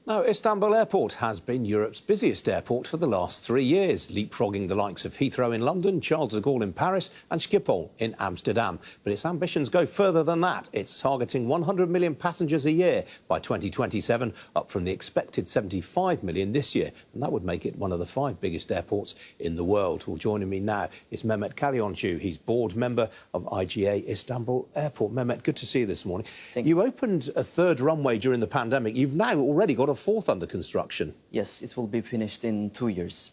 Now, Istanbul Airport has been Europe's busiest airport for the last 3 years, leapfrogging the likes of Heathrow in London, Charles de Gaulle in Paris and Schiphol in Amsterdam. But its ambitions go further than that. It's targeting 100 million passengers a year by 2027, up from the expected 75 million this year. And that would make it one of the 5 biggest airports in the world. Well, joining me now is Mehmet Kalyoncu. He's board member of IGA Istanbul Airport. Mehmet, good to see you this morning. Thank you. You opened a 3rd runway during the pandemic. You've now already got a 4th under construction. Yes, it will be finished in 2 years.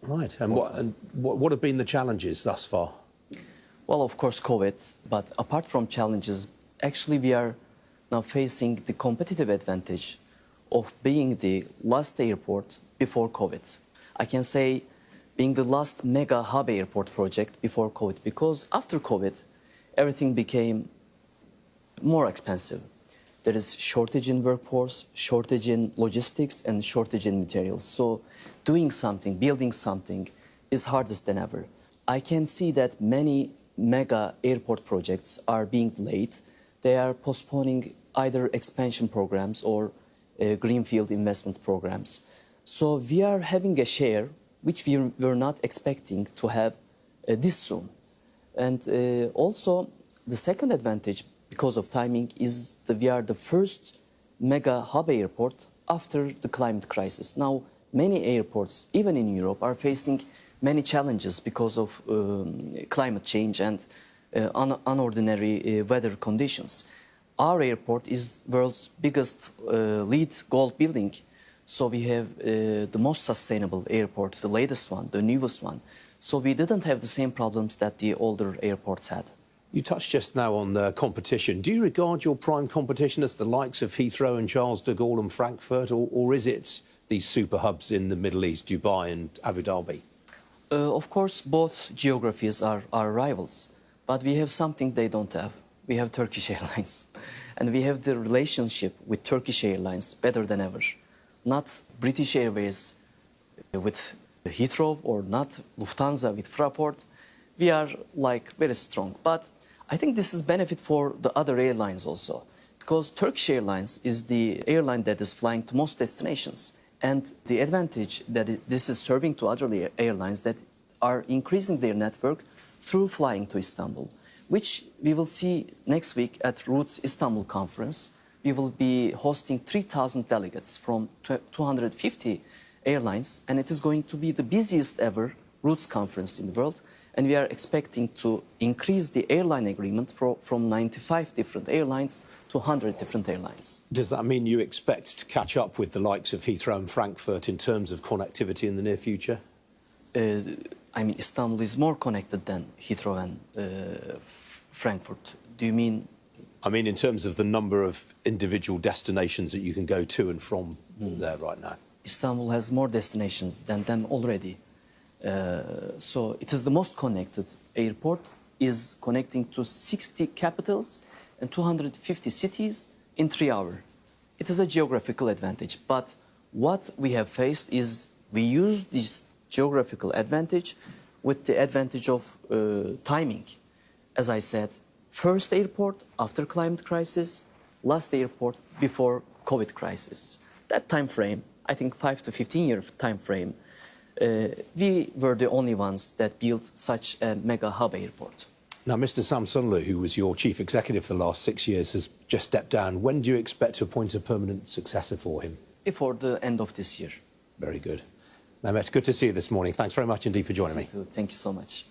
Right. And what have been the challenges thus far? Well, of course, COVID. But apart from challenges, actually we are now facing the competitive advantage of being the last airport before COVID. I can say being the last mega hub airport project before COVID, because after COVID, everything became more expensive. There is shortage in workforce, shortage in logistics, and shortage in materials. So doing something, building something is hardest than ever. I can see that many mega airport projects are being delayed. They are postponing either expansion programs or greenfield investment programs. So we are having a share which we were not expecting to have this soon. And also the second advantage, because of timing, is that we are the first mega hub airport after the climate crisis. Now, many airports, even in Europe, are facing many challenges because of climate change and unordinary weather conditions. Our airport is world's biggest LEED Gold building, so we have the most sustainable airport, the latest one, the newest one. So we didn't have the same problems that the older airports had. You touched just now on competition. Do you regard your prime competition as the likes of Heathrow and Charles de Gaulle and Frankfurt, or is it these super hubs in the Middle East, Dubai and Abu Dhabi? Of course, both geographies are our rivals, but we have something they don't have. We have Turkish Airlines, and we have the relationship with Turkish Airlines better than ever. Not British Airways with Heathrow or not Lufthansa with Fraport. We are like very strong, but I think this is benefit for the other airlines also, because Turkish Airlines is the airline that is flying to most destinations. And the advantage that this is serving to other airlines that are increasing their network through flying to Istanbul, which we will see next week at Roots Istanbul Conference. We will be hosting 3,000 delegates from 250 airlines, and it is going to be the busiest ever Roots conference in the world. And we are expecting to increase the airline agreement from 95 different airlines to 100 different airlines. Does that mean you expect to catch up with the likes of Heathrow and Frankfurt in terms of connectivity in the near future? I mean, Istanbul is more connected than Heathrow and Frankfurt. Do you mean? I mean, in terms of the number of individual destinations that you can go to and from there right now. Istanbul has more destinations than them already. So it is the most connected airport, is connecting to 60 capitals and 250 cities in 3 hours. It is a geographical advantage, but what we have faced is we use this geographical advantage with the advantage of timing. As I said, first airport after climate crisis, last airport before COVID crisis. That time frame, I think 5 to 15 year time frame, we were the only ones that built such a mega hub airport. Now, Mr. Samsunlu, who was your chief executive for the last 6 years, has just stepped down. When do you expect to appoint a permanent successor for him? Before the end of this year. Very good. Mehmet, good to see you this morning. Thanks very much indeed for joining me. Thank you so much.